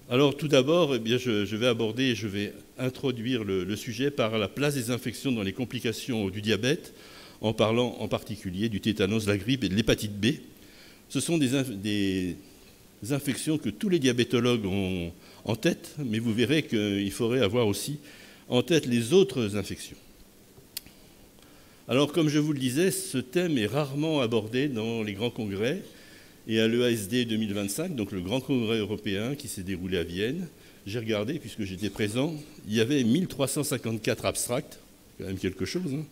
Alors tout d'abord, eh bien, je vais aborder et je vais introduire le sujet par la place des infections dans les complications du diabète, en parlant en particulier du tétanos, de la grippe et de l'hépatite B. Ce sont des infections que tous les diabétologues ont en tête, mais vous verrez qu'il faudrait avoir aussi en tête les autres infections. Alors comme je vous le disais, ce thème est rarement abordé dans les grands congrès. Et à l'EASD 2025, donc le grand congrès européen qui s'est déroulé à Vienne, j'ai regardé, puisque j'étais présent, il y avait 1354 abstracts, quand même quelque chose, hein,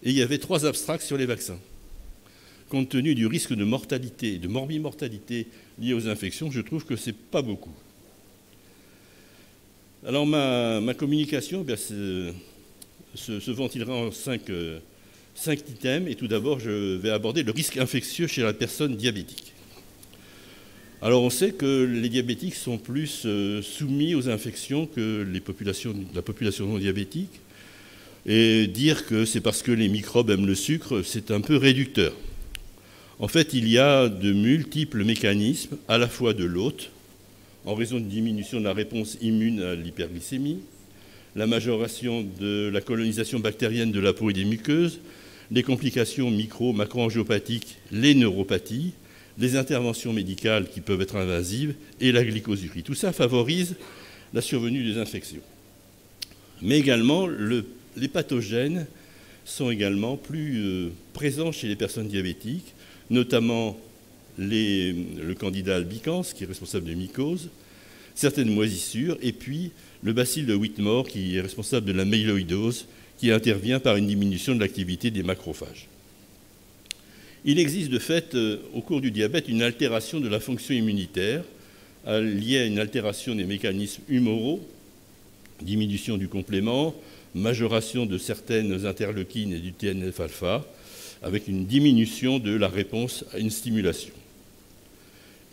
et il y avait 3 abstracts sur les vaccins. Compte tenu du risque de mortalité et de morbimortalité lié aux infections, je trouve que ce n'est pas beaucoup. Alors ma communication se ventilera en 5 items, et tout d'abord je vais aborder le risque infectieux chez la personne diabétique. Alors on sait que les diabétiques sont plus soumis aux infections que la population non diabétique. Et dire que c'est parce que les microbes aiment le sucre, c'est un peu réducteur. En fait, il y a de multiples mécanismes, à la fois de l'hôte, en raison de diminution de la réponse immune à l'hyperglycémie, la majoration de la colonisation bactérienne de la peau et des muqueuses, les complications macro-angiopathiques, les neuropathies, les interventions médicales qui peuvent être invasives et la glycosurie. Tout ça favorise la survenue des infections. Mais également, les pathogènes sont également plus présents chez les personnes diabétiques, notamment le candida albicans, qui est responsable de mycoses, certaines moisissures, et puis le bacille de Whitmore, qui est responsable de la myéloïdose, qui intervient par une diminution de l'activité des macrophages. Il existe de fait, au cours du diabète, une altération de la fonction immunitaire liée à une altération des mécanismes humoraux, diminution du complément, majoration de certaines interleukines et du TNF-alpha, avec une diminution de la réponse à une stimulation.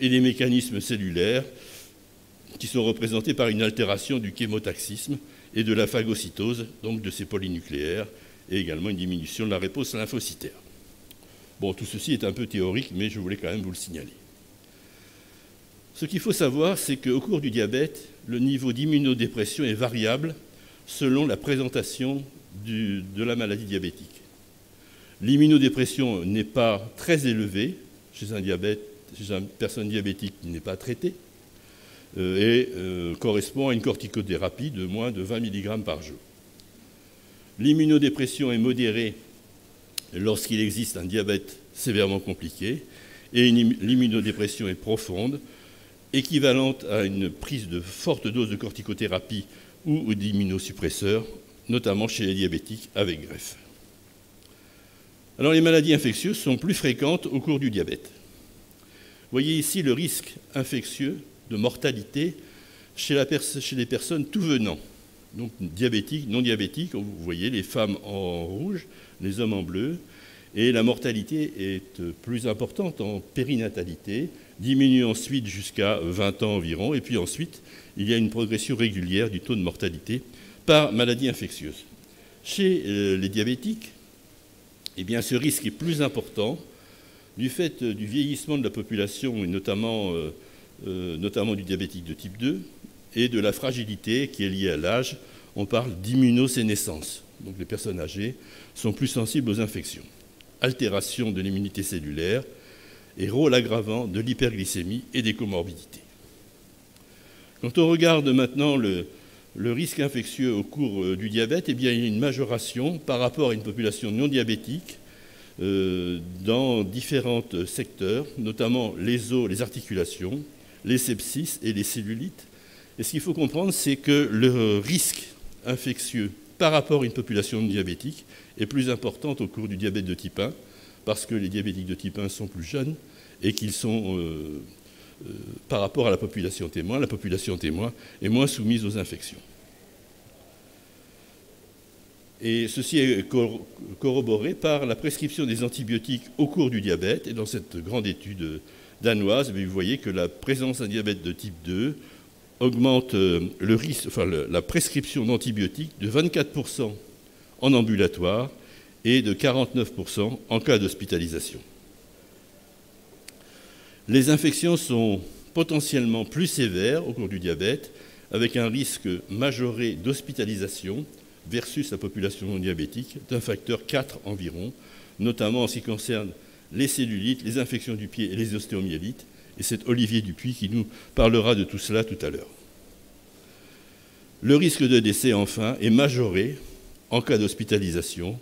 Et les mécanismes cellulaires qui sont représentés par une altération du chémotaxisme et de la phagocytose, donc de ces polynucléaires, et également une diminution de la réponse lymphocytaire. Bon, tout ceci est un peu théorique, mais je voulais quand même vous le signaler. Ce qu'il faut savoir, c'est qu'au cours du diabète, le niveau d'immunodépression est variable selon la présentation de la maladie diabétique. L'immunodépression n'est pas très élevée chez une personne diabétique qui n'est pas traitée et correspond à une corticothérapie de moins de 20 mg par jour. L'immunodépression est modérée lorsqu'il existe un diabète sévèrement compliqué, et l'immunodépression est profonde, équivalente à une prise de forte dose de corticothérapie ou d'immunosuppresseurs, notamment chez les diabétiques avec greffe. Alors les maladies infectieuses sont plus fréquentes au cours du diabète. Vous voyez ici le risque infectieux de mortalité chez les personnes tout venant, donc diabétiques, non diabétiques. Vous voyez les femmes en rouge, les hommes en bleu, et la mortalité est plus importante en périnatalité, diminue ensuite jusqu'à 20 ans environ, et puis ensuite il y a une progression régulière du taux de mortalité par maladie infectieuse. Chez les diabétiques, eh bien, ce risque est plus important du fait du vieillissement de la population, et notamment du diabétique de type 2, et de la fragilité qui est liée à l'âge. On parle d'immunosénescence. Donc les personnes âgées sont plus sensibles aux infections. Altération de l'immunité cellulaire et rôle aggravant de l'hyperglycémie et des comorbidités. Quand on regarde maintenant le risque infectieux au cours du diabète, eh bien, il y a une majoration par rapport à une population non diabétique dans différents secteurs, notamment les os, les articulations, les sepsis et les cellulites. Et ce qu'il faut comprendre, c'est que le risque infectieux par rapport à une population non diabétique est plus importante au cours du diabète de type 1, parce que les diabétiques de type 1 sont plus jeunes et qu'ils sont, par rapport à la population témoin est moins soumise aux infections. Et ceci est corroboré par la prescription des antibiotiques au cours du diabète. Et dans cette grande étude danoise, vous voyez que la présence d'un diabète de type 2 augmente le risque, la prescription d'antibiotiques de 24% en ambulatoire et de 49% en cas d'hospitalisation. Les infections sont potentiellement plus sévères au cours du diabète, avec un risque majoré d'hospitalisation versus la population non diabétique d'un facteur 4 environ, notamment en ce qui concerne les cellulites, les infections du pied et les ostéomyélites. Et c'est Olivier Dupuis qui nous parlera de tout cela tout à l'heure. Le risque de décès, enfin, est majoré en cas d'hospitalisation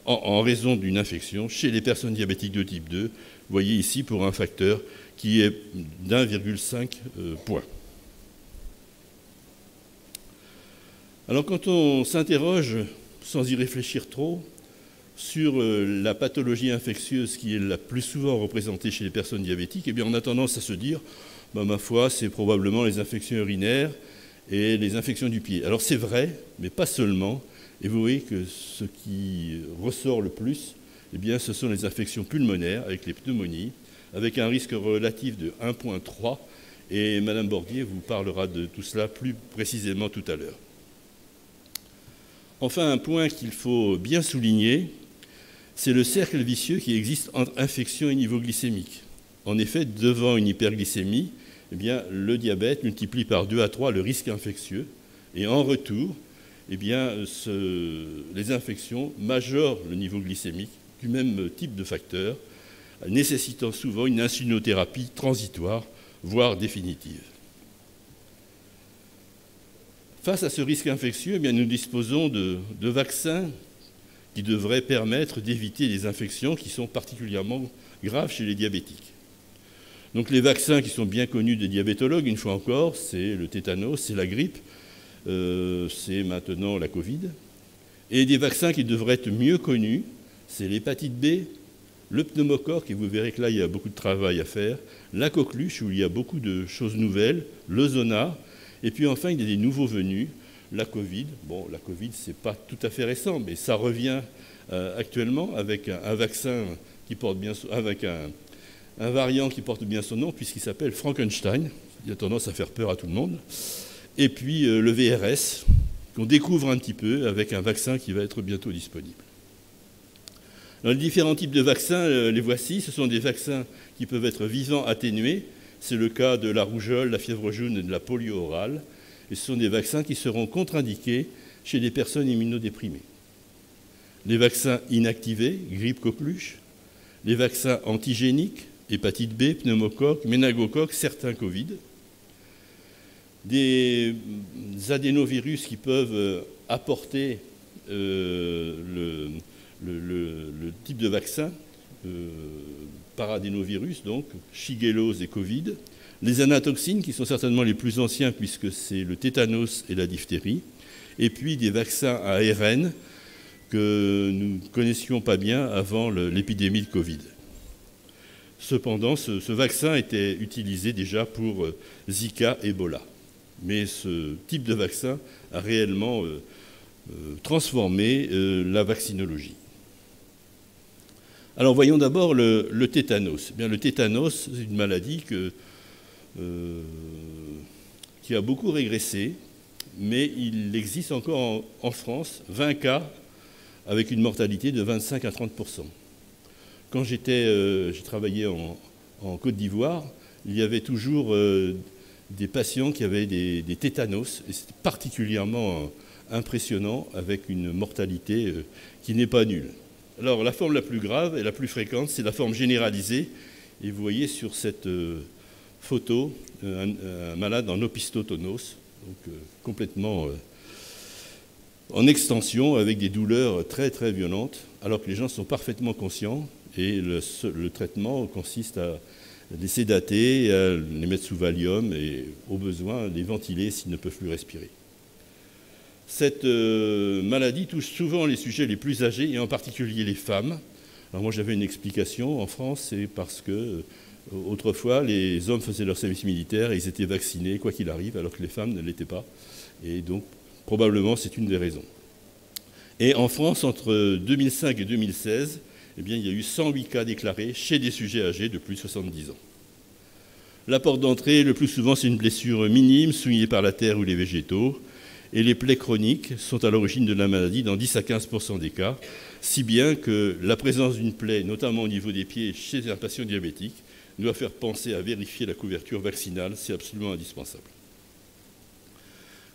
en raison d'une infection chez les personnes diabétiques de type 2. Vous voyez ici pour un facteur qui est d'1,5 point. Alors quand on s'interroge, sans y réfléchir trop, sur la pathologie infectieuse qui est la plus souvent représentée chez les personnes diabétiques, eh bien on a tendance à se dire, ma foi, c'est probablement les infections urinaires et les infections du pied. Alors c'est vrai, mais pas seulement. Et vous voyez que ce qui ressort le plus, eh bien, ce sont les infections pulmonaires avec les pneumonies, avec un risque relatif de 1,3. Et Madame Bordier vous parlera de tout cela plus précisément tout à l'heure. Enfin, un point qu'il faut bien souligner, c'est le cercle vicieux qui existe entre infection et niveau glycémique. En effet, devant une hyperglycémie, eh bien, le diabète multiplie par 2 à 3 le risque infectieux. Et en retour, eh bien, les infections majorent le niveau glycémique du même type de facteur, nécessitant souvent une insulinothérapie transitoire, voire définitive. Face à ce risque infectieux, eh bien, nous disposons de vaccins qui devraient permettre d'éviter les infections qui sont particulièrement graves chez les diabétiques. Donc les vaccins qui sont bien connus des diabétologues, une fois encore, c'est le tétanos, c'est la grippe, c'est maintenant la Covid. Et des vaccins qui devraient être mieux connus, c'est l'hépatite B, le pneumocoque, et vous verrez que là, il y a beaucoup de travail à faire, la coqueluche, où il y a beaucoup de choses nouvelles, le zona, et puis enfin, il y a des nouveaux venus, la Covid. Bon, la Covid, c'est pas tout à fait récent, mais ça revient actuellement avec un vaccin qui porte bien, avec un variant qui porte bien son nom, puisqu'il s'appelle Frankenstein. Il a tendance à faire peur à tout le monde. Et puis le VRS, qu'on découvre un petit peu avec un vaccin qui va être bientôt disponible. Alors, les différents types de vaccins, les voici. Ce sont des vaccins qui peuvent être vivants atténués. C'est le cas de la rougeole, la fièvre jaune et de la polio orale. Et ce sont des vaccins qui seront contre-indiqués chez les personnes immunodéprimées. Les vaccins inactivés, grippe coqueluche. Les vaccins antigéniques, hépatite B, pneumocoque, méningocoque, certains Covid. Des adénovirus qui peuvent apporter le type de vaccin, paradénovirus, donc shigellose et Covid. Les anatoxines, qui sont certainement les plus anciens, puisque c'est le tétanos et la diphtérie. Et puis des vaccins à ARN que nous ne connaissions pas bien avant l'épidémie de Covid. Cependant, ce vaccin était utilisé déjà pour Zika, Ebola. Mais ce type de vaccin a réellement transformé la vaccinologie. Alors voyons d'abord le tétanos. Eh bien, le tétanos, c'est une maladie qui a beaucoup régressé, mais il existe encore en France 20 cas avec une mortalité de 25 à 30%. Quand j'ai travaillé en Côte d'Ivoire, il y avait toujours des patients qui avaient des tétanos, et c'est particulièrement impressionnant avec une mortalité qui n'est pas nulle. Alors la forme la plus grave et la plus fréquente, c'est la forme généralisée. Et vous voyez sur cette photo un malade en opistotonos, donc complètement en extension avec des douleurs très très violentes, alors que les gens sont parfaitement conscients et le traitement consiste à les sédater, à les mettre sous Valium et au besoin les ventiler s'ils ne peuvent plus respirer. Cette maladie touche souvent les sujets les plus âgés et en particulier les femmes. Alors moi j'avais une explication en France, c'est parce que autrefois les hommes faisaient leur service militaire et ils étaient vaccinés quoi qu'il arrive alors que les femmes ne l'étaient pas. Et donc probablement c'est une des raisons. Et en France entre 2005 et 2016, eh bien, il y a eu 108 cas déclarés chez des sujets âgés de plus de 70 ans. La porte d'entrée, le plus souvent, c'est une blessure minime souillée par la terre ou les végétaux. Et les plaies chroniques sont à l'origine de la maladie dans 10 à 15% des cas, si bien que la présence d'une plaie, notamment au niveau des pieds chez un patient diabétique, doit faire penser à vérifier la couverture vaccinale, c'est absolument indispensable.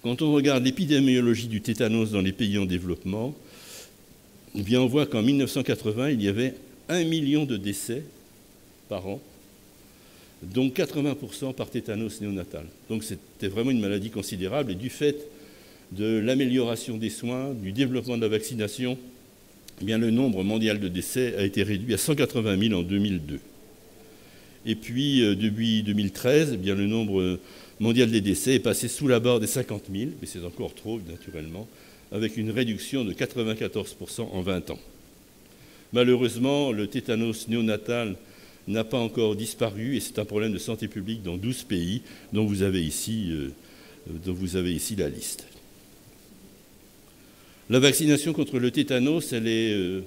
Quand on regarde l'épidémiologie du tétanos dans les pays en développement, eh bien on voit qu'en 1980, il y avait 1 million de décès par an, dont 80% par tétanos néonatal. Donc c'était vraiment une maladie considérable, et du fait de l'amélioration des soins, du développement de la vaccination, eh bien, le nombre mondial de décès a été réduit à 180 000 en 2002. Et puis, depuis 2013, eh bien, le nombre mondial des décès est passé sous la barre des 50 000, mais c'est encore trop, naturellement, avec une réduction de 94% en 20 ans. Malheureusement, le tétanos néonatal n'a pas encore disparu, et c'est un problème de santé publique dans 12 pays, dont vous avez ici la liste. La vaccination contre le tétanos, elle est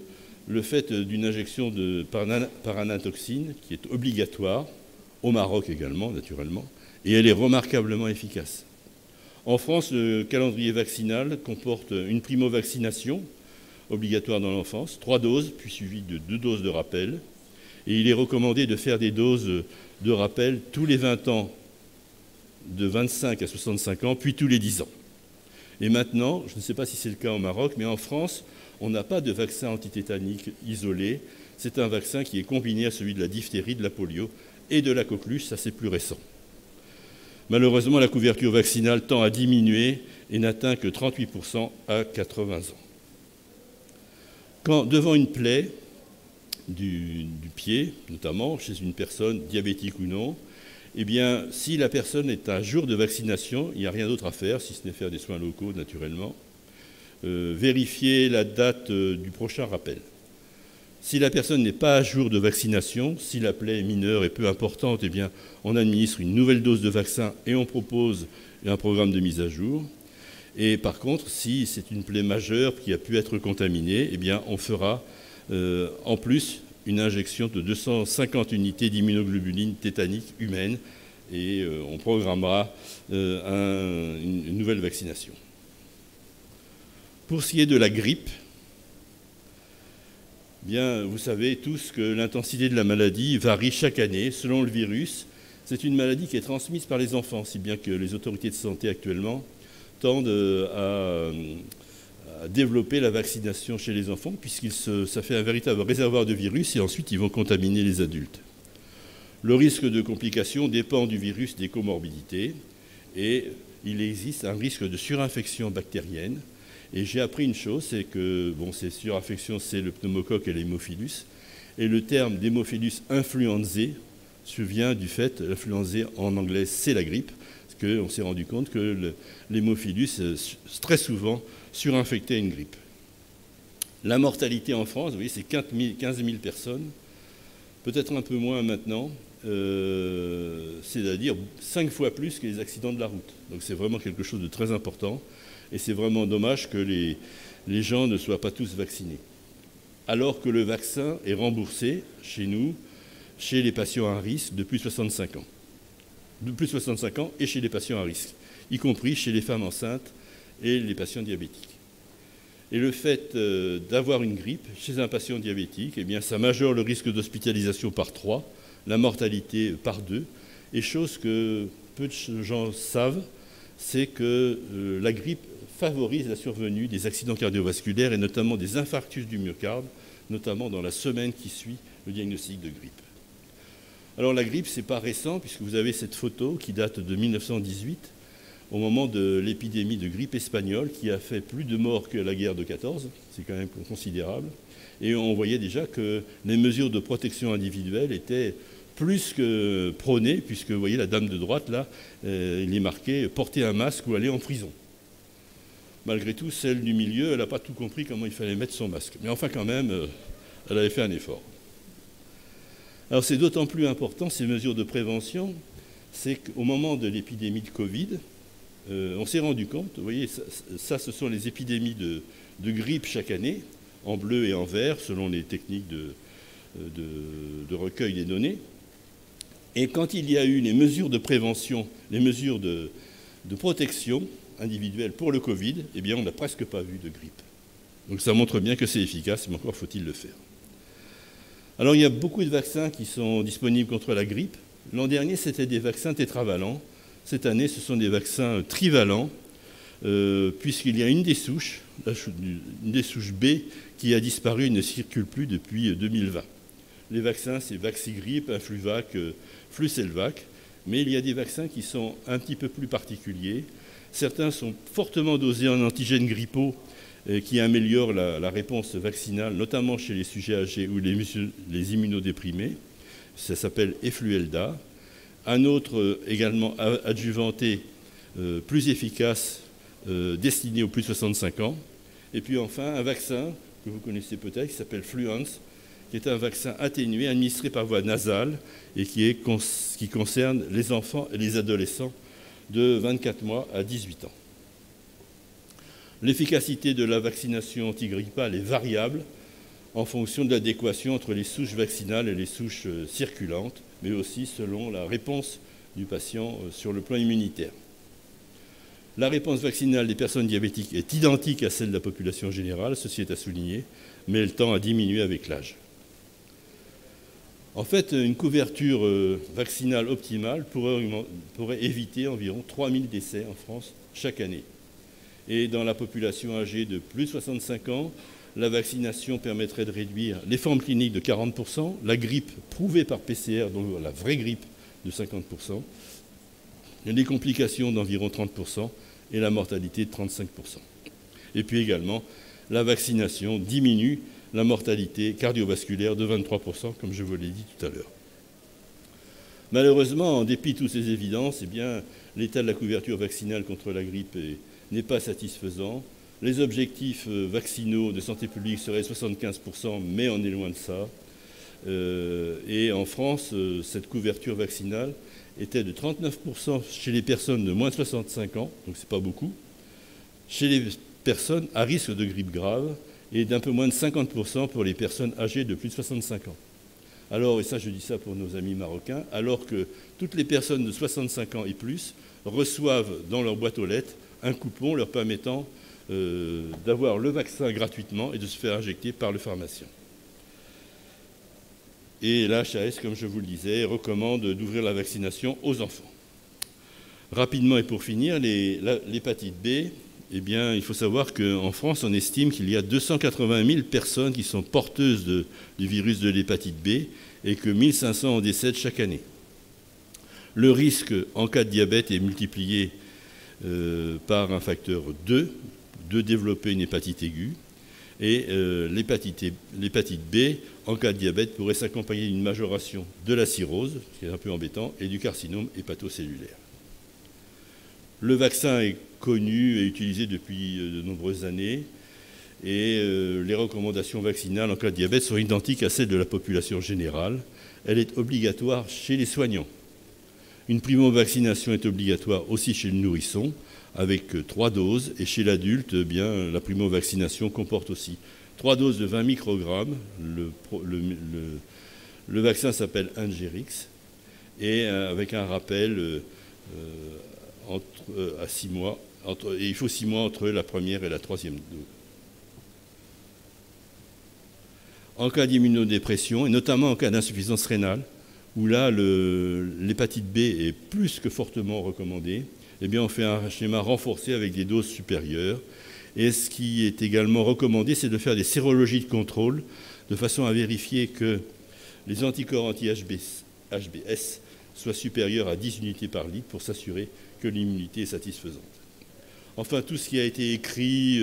le fait d'une injection par anatoxine qui est obligatoire, au Maroc également, naturellement, et elle est remarquablement efficace. En France, le calendrier vaccinal comporte une primo-vaccination obligatoire dans l'enfance, 3 doses, puis suivie de 2 doses de rappel, et il est recommandé de faire des doses de rappel tous les 20 ans, de 25 à 65 ans, puis tous les 10 ans. Et maintenant, je ne sais pas si c'est le cas au Maroc, mais en France, on n'a pas de vaccin antitétanique isolé. C'est un vaccin qui est combiné à celui de la diphtérie, de la polio et de la coqueluche, ça c'est plus récent. Malheureusement, la couverture vaccinale tend à diminuer et n'atteint que 38% à 80 ans. Quand devant une plaie du pied, notamment chez une personne diabétique ou non, eh bien, si la personne est à jour de vaccination, il n'y a rien d'autre à faire, si ce n'est faire des soins locaux, naturellement. Vérifier la date du prochain rappel. Si la personne n'est pas à jour de vaccination, si la plaie est mineure et peu importante, eh bien, on administre une nouvelle dose de vaccin et on propose un programme de mise à jour. Et par contre, si c'est une plaie majeure qui a pu être contaminée, eh bien, on fera en plus une injection de 250 unités d'immunoglobuline tétanique humaine et on programmera une nouvelle vaccination. Pour ce qui est de la grippe, bien, vous savez tous que l'intensité de la maladie varie chaque année selon le virus. C'est une maladie qui est transmise par les enfants, si bien que les autorités de santé actuellement tendent à développer la vaccination chez les enfants, ça fait un véritable réservoir de virus et ensuite ils vont contaminer les adultes. Le risque de complications dépend du virus, des comorbidités, et il existe un risque de surinfection bactérienne. Et j'ai appris une chose, c'est que ces surinfections, c'est le pneumocoque et l'hémophilus, et le terme d'hémophilus influenzae vient du fait, l'influenzae en anglais c'est la grippe, parce qu'on s'est rendu compte que l'hémophilus très souvent surinfectait une grippe. La mortalité en France, vous voyez, c'est 15 000 personnes, peut-être un peu moins maintenant, c'est-à-dire 5 fois plus que les accidents de la route. Donc c'est vraiment quelque chose de très important et c'est vraiment dommage que les gens ne soient pas tous vaccinés. Alors que le vaccin est remboursé chez nous, chez les patients à risque de plus de 65 ans. De plus de 65 ans et chez les patients à risque, y compris chez les femmes enceintes et les patients diabétiques. Et le fait d'avoir une grippe chez un patient diabétique, eh bien, ça majeure le risque d'hospitalisation par 3, la mortalité par 2. Et chose que peu de gens savent, c'est que la grippe favorise la survenue des accidents cardiovasculaires et notamment des infarctus du myocarde, notamment dans la semaine qui suit le diagnostic de grippe. Alors la grippe, ce n'est pas récent, puisque vous avez cette photo qui date de 1918, au moment de l'épidémie de grippe espagnole, qui a fait plus de morts que la guerre de 14, c'est quand même considérable. Et on voyait déjà que les mesures de protection individuelle étaient plus que prônées, puisque vous voyez la dame de droite, là, il est marqué « porter un masque ou aller en prison ». Malgré tout, celle du milieu, elle n'a pas tout compris comment il fallait mettre son masque. Mais enfin, quand même, elle avait fait un effort. Alors c'est d'autant plus important, ces mesures de prévention, c'est qu'au moment de l'épidémie de Covid, on s'est rendu compte, vous voyez, ça ce sont les épidémies de grippe chaque année, en bleu et en vert, selon les techniques de recueil des données. Et quand il y a eu les mesures de prévention, les mesures de protection individuelle pour le Covid, eh bien on n'a presque pas vu de grippe. Donc ça montre bien que c'est efficace, mais encore faut-il le faire. Alors, il y a beaucoup de vaccins qui sont disponibles contre la grippe. L'an dernier, c'était des vaccins tétravalents. Cette année, ce sont des vaccins trivalents, puisqu'il y a une des souches B, qui a disparu et ne circule plus depuis 2020. Les vaccins, c'est Vaxigrippe, Influvac, Flucelvac, mais il y a des vaccins qui sont un petit peu plus particuliers. Certains sont fortement dosés en antigènes grippaux qui améliorent la réponse vaccinale, notamment chez les sujets âgés ou les immunodéprimés. Ça s'appelle Efluelda. Un autre également adjuvanté, plus efficace, destiné aux plus de 65 ans. Et puis enfin, un vaccin que vous connaissez peut-être, qui s'appelle Fluence, qui est un vaccin atténué, administré par voie nasale et qui concerne les enfants et les adolescents de 24 mois à 18 ans. L'efficacité de la vaccination antigrippale est variable en fonction de l'adéquation entre les souches vaccinales et les souches circulantes, mais aussi selon la réponse du patient sur le plan immunitaire. La réponse vaccinale des personnes diabétiques est identique à celle de la population générale, ceci est à souligner, mais elle tend à diminuer avec l'âge. En fait, une couverture vaccinale optimale pourrait éviter environ 3000 décès en France chaque année. Et dans la population âgée de plus de 65 ans, la vaccination permettrait de réduire les formes cliniques de 40%, la grippe prouvée par PCR, donc la vraie grippe, de 50%, les complications d'environ 30% et la mortalité de 35%. Et puis également, la vaccination diminue la mortalité cardiovasculaire de 23%, comme je vous l'ai dit tout à l'heure. Malheureusement, en dépit de toutes ces évidences, l'état de la couverture vaccinale contre la grippe n'est pas satisfaisant. Les objectifs vaccinaux de santé publique seraient 75%, mais on est loin de ça. Et en France, cette couverture vaccinale était de 39% chez les personnes de moins de 65 ans, donc c'est pas beaucoup, chez les personnes à risque de grippe grave, et d'un peu moins de 50% pour les personnes âgées de plus de 65 ans. Alors, et ça je dis ça pour nos amis marocains, alors que toutes les personnes de 65 ans et plus reçoivent dans leur boîte aux lettres un coupon leur permettant d'avoir le vaccin gratuitement et de se faire injecter par le pharmacien. Et l'HAS, comme je vous le disais, recommande d'ouvrir la vaccination aux enfants. Rapidement et pour finir, l'hépatite B, eh bien, il faut savoir qu'en France, on estime qu'il y a 280 000 personnes qui sont porteuses du virus de l'hépatite B et que 1500 en décèdent chaque année. Le risque en cas de diabète est multiplié par un facteur 2 de développer une hépatite aiguë. Et l'hépatite B, en cas de diabète, pourrait s'accompagner d'une majoration de la cirrhose, ce qui est un peu embêtant, et du carcinome hépatocellulaire. Le vaccin est connu et utilisé depuis de nombreuses années, et les recommandations vaccinales en cas de diabète sont identiques à celles de la population générale. Elle est obligatoire chez les soignants. Une primo-vaccination est obligatoire aussi chez le nourrisson, avec 3 doses, et chez l'adulte, la primo-vaccination comporte aussi 3 doses de 20 microgrammes. Le vaccin s'appelle Ingerix, et avec un rappel à 6 mois, et il faut 6 mois entre la première et la troisième dose. En cas d'immunodépression, et notamment en cas d'insuffisance rénale, où là, l'hépatite B est plus que fortement recommandée, eh bien, on fait un schéma renforcé avec des doses supérieures. Et ce qui est également recommandé, c'est de faire des sérologies de contrôle de façon à vérifier que les anticorps anti-HBs soient supérieurs à 10 unités par litre pour s'assurer que l'immunité est satisfaisante. Enfin, tout ce qui a été écrit,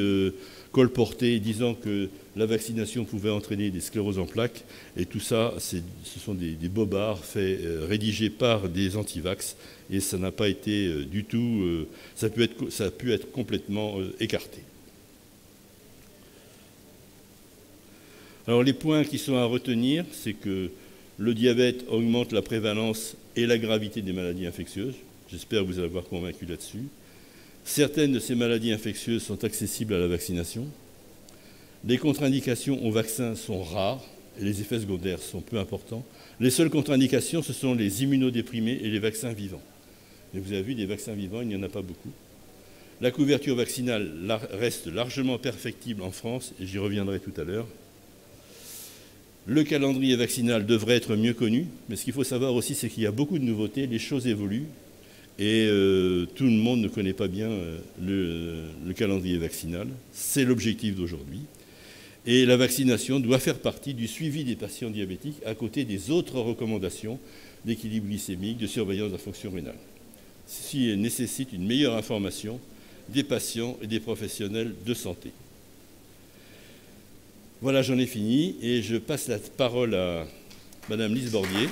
colporté, disant que la vaccination pouvait entraîner des scléroses en plaques, et tout ça, ce sont des bobards rédigés par des antivax, et ça n'a pas été du tout, ça a pu être complètement écarté. Alors les points qui sont à retenir, c'est que le diabète augmente la prévalence et la gravité des maladies infectieuses. J'espère vous avoir convaincu là-dessus. Certaines de ces maladies infectieuses sont accessibles à la vaccination. Les contre-indications au vaccin sont rares et les effets secondaires sont peu importants. Les seules contre-indications, ce sont les immunodéprimés et les vaccins vivants. Et vous avez vu, des vaccins vivants, il n'y en a pas beaucoup. La couverture vaccinale reste largement perfectible en France, et j'y reviendrai tout à l'heure. Le calendrier vaccinal devrait être mieux connu, mais ce qu'il faut savoir aussi, c'est qu'il y a beaucoup de nouveautés, les choses évoluent, et tout le monde ne connaît pas bien le calendrier vaccinal. C'est l'objectif d'aujourd'hui. Et la vaccination doit faire partie du suivi des patients diabétiques à côté des autres recommandations d'équilibre glycémique, de surveillance de la fonction rénale. Ceci nécessite une meilleure information des patients et des professionnels de santé. Voilà, j'en ai fini et je passe la parole à Madame Lise Bordier.